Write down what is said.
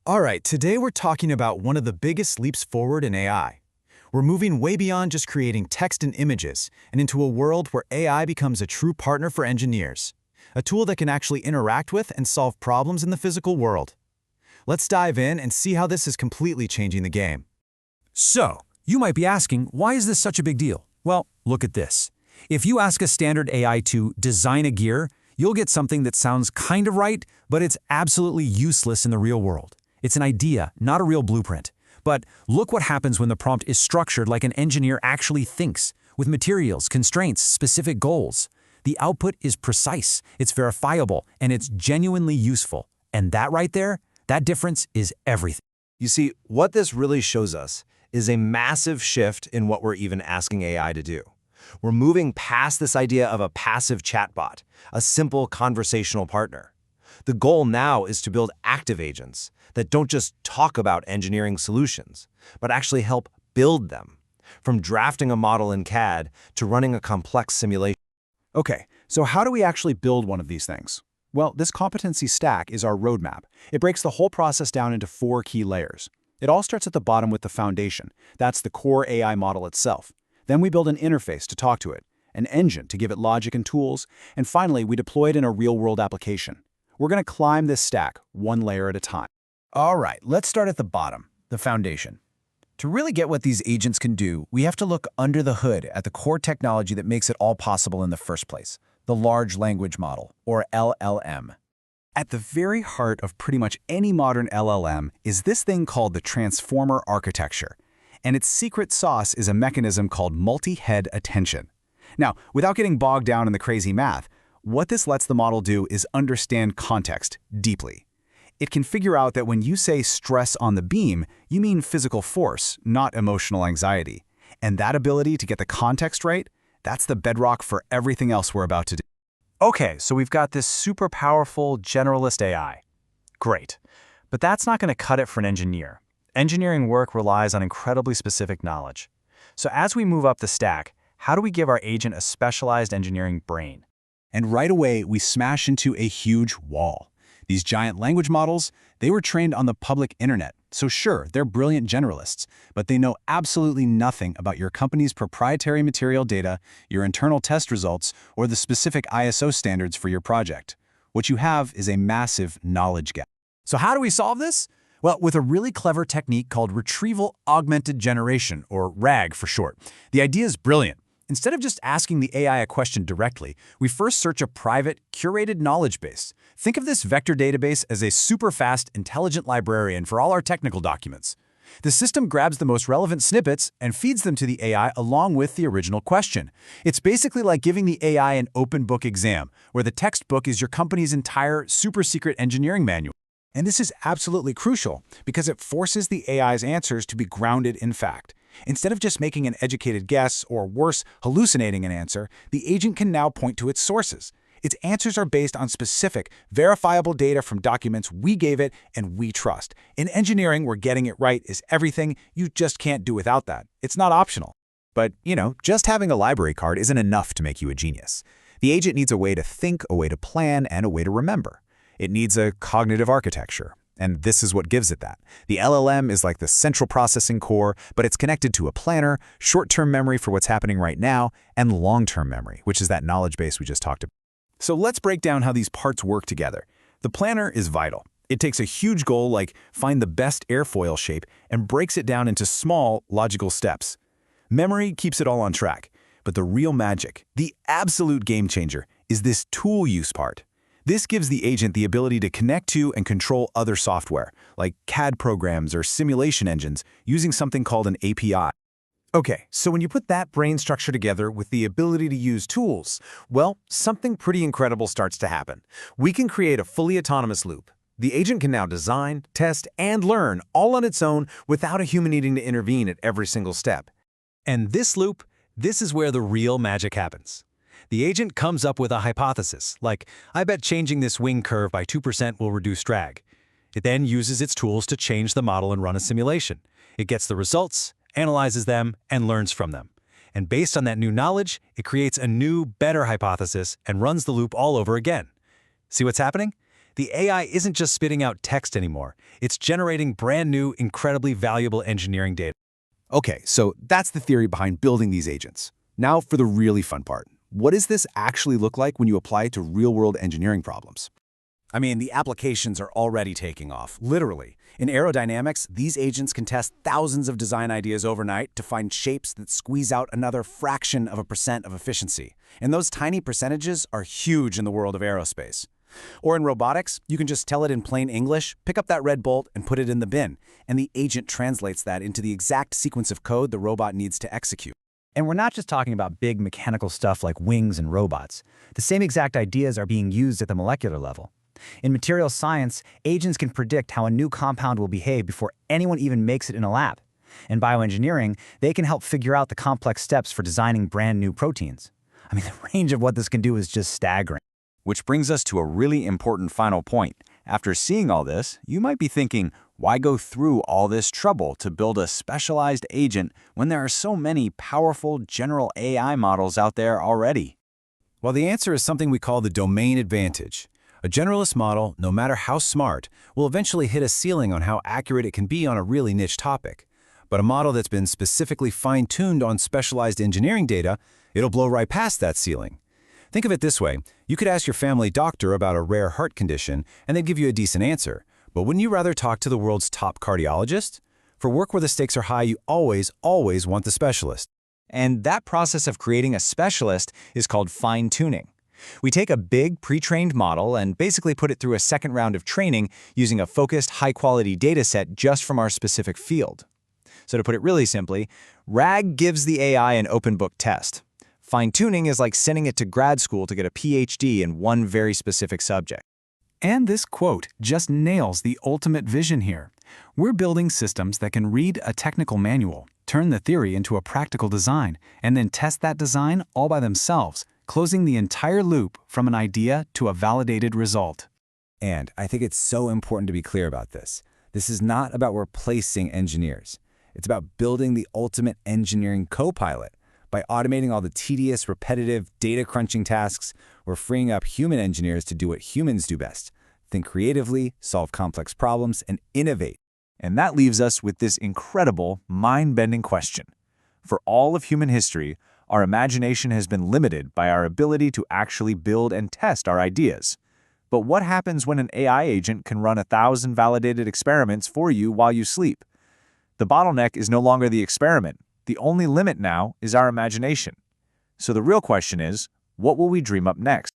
All right, today we're talking about one of the biggest leaps forward in AI. We're moving way beyond just creating text and images and into a world where AI becomes a true partner for engineers, a tool that can actually interact with and solve problems in the physical world. Let's dive in and see how this is completely changing the game. So, you might be asking, why is this such a big deal? Well, look at this. If you ask a standard AI to design a gear, you'll get something that sounds kind of right, but it's absolutely useless in the real world. It's an idea, not a real blueprint. But look what happens when the prompt is structured like an engineer actually thinks, with materials, constraints, specific goals. The output is precise, it's verifiable, and it's genuinely useful. And that right there, that difference is everything. You see, what this really shows us is a massive shift in what we're even asking AI to do. We're moving past this idea of a passive chatbot, a simple conversational partner. The goal now is to build active agents that don't just talk about engineering solutions, but actually help build them, from drafting a model in CAD to running a complex simulation. Okay, so how do we actually build one of these things? Well, this competency stack is our roadmap. It breaks the whole process down into 4 key layers. It all starts at the bottom with the foundation. That's the core AI model itself. Then we build an interface to talk to it, an engine to give it logic and tools, and finally, we deploy it in a real-world application. We're going to climb this stack one layer at a time. All right, let's start at the bottom, the foundation. To really get what these agents can do, we have to look under the hood at the core technology that makes it all possible in the first place, the Large Language Model, or LLM. At the very heart of pretty much any modern LLM is this thing called the transformer architecture. And its secret sauce is a mechanism called multi-head attention. Now, without getting bogged down in the crazy math, what this lets the model do is understand context deeply. It can figure out that when you say stress on the beam, you mean physical force, not emotional anxiety. And that ability to get the context right, that's the bedrock for everything else we're about to do. Okay, so we've got this super powerful generalist AI. Great. But that's not going to cut it for an engineer. Engineering work relies on incredibly specific knowledge. So as we move up the stack, how do we give our agent a specialized engineering brain? And right away, we smash into a huge wall. These giant language models, they were trained on the public internet. So sure, they're brilliant generalists, but they know absolutely nothing about your company's proprietary material data, your internal test results, or the specific ISO standards for your project. What you have is a massive knowledge gap. So how do we solve this? Well, with a really clever technique called Retrieval Augmented Generation, or RAG for short. The idea is brilliant. Instead of just asking the AI a question directly, we first search a private, curated knowledge base. Think of this vector database as a super fast, intelligent librarian for all our technical documents. The system grabs the most relevant snippets and feeds them to the AI along with the original question. It's basically like giving the AI an open book exam, where the textbook is your company's entire super secret engineering manual. And this is absolutely crucial because it forces the AI's answers to be grounded in fact. Instead of just making an educated guess, or worse, hallucinating an answer, the agent can now point to its sources. Its answers are based on specific, verifiable data from documents we gave it and we trust. In engineering, where getting it right is everything, you just can't do without that. It's not optional. But, just having a library card isn't enough to make you a genius. The agent needs a way to think, a way to plan, and a way to remember. It needs a cognitive architecture. And this is what gives it that. The LLM is like the central processing core, but it's connected to a planner, short-term memory for what's happening right now, and long-term memory, which is that knowledge base we just talked about. So let's break down how these parts work together. The planner is vital. It takes a huge goal like find the best airfoil shape and breaks it down into small, logical steps. Memory keeps it all on track. But the real magic, the absolute game changer, is this tool use part. This gives the agent the ability to connect to and control other software, like CAD programs or simulation engines, using something called an API. Okay, so when you put that brain structure together with the ability to use tools, well, something pretty incredible starts to happen. We can create a fully autonomous loop. The agent can now design, test, and learn all on its own without a human needing to intervene at every single step. And this loop, this is where the real magic happens. The agent comes up with a hypothesis, like, I bet changing this wing curve by 2% will reduce drag. It then uses its tools to change the model and run a simulation. It gets the results, analyzes them, and learns from them. And based on that new knowledge, it creates a new, better hypothesis and runs the loop all over again. See what's happening? The AI isn't just spitting out text anymore. It's generating brand new, incredibly valuable engineering data. Okay, so that's the theory behind building these agents. Now for the really fun part. What does this actually look like when you apply it to real-world engineering problems? I mean, the applications are already taking off, literally. In aerodynamics, these agents can test thousands of design ideas overnight to find shapes that squeeze out another fraction of a percent of efficiency. And those tiny percentages are huge in the world of aerospace. Or in robotics, you can just tell it in plain English, pick up that red bolt and put it in the bin, and the agent translates that into the exact sequence of code the robot needs to execute. And we're not just talking about big mechanical stuff like wings and robots. The same exact ideas are being used at the molecular level. In materials science, agents can predict how a new compound will behave before anyone even makes it in a lab. In bioengineering, they can help figure out the complex steps for designing brand new proteins. I mean, the range of what this can do is just staggering. Which brings us to a really important final point. After seeing all this, you might be thinking, why go through all this trouble to build a specialized agent when there are so many powerful general AI models out there already? Well, the answer is something we call the domain advantage. A generalist model, no matter how smart, will eventually hit a ceiling on how accurate it can be on a really niche topic. But a model that's been specifically fine-tuned on specialized engineering data, it'll blow right past that ceiling. Think of it this way. You could ask your family doctor about a rare heart condition, and they'd give you a decent answer. But wouldn't you rather talk to the world's top cardiologist? For work where the stakes are high, you always want the specialist. And that process of creating a specialist is called fine-tuning. We take a big pre-trained model and basically put it through a second round of training using a focused, high-quality dataset just from our specific field. So to put it really simply, RAG gives the AI an open-book test. Fine-tuning is like sending it to grad school to get a PhD in one very specific subject. And this quote just nails the ultimate vision here. We're building systems that can read a technical manual, turn the theory into a practical design, and then test that design all by themselves, closing the entire loop from an idea to a validated result. And I think it's so important to be clear about this. This is not about replacing engineers. It's about building the ultimate engineering co-pilot. By automating all the tedious, repetitive, data-crunching tasks, we're freeing up human engineers to do what humans do best: think creatively, solve complex problems, and innovate. And that leaves us with this incredible, mind-bending question. For all of human history, our imagination has been limited by our ability to actually build and test our ideas. But what happens when an AI agent can run 1,000 validated experiments for you while you sleep? The bottleneck is no longer the experiment. The only limit now is our imagination. So the real question is, what will we dream up next?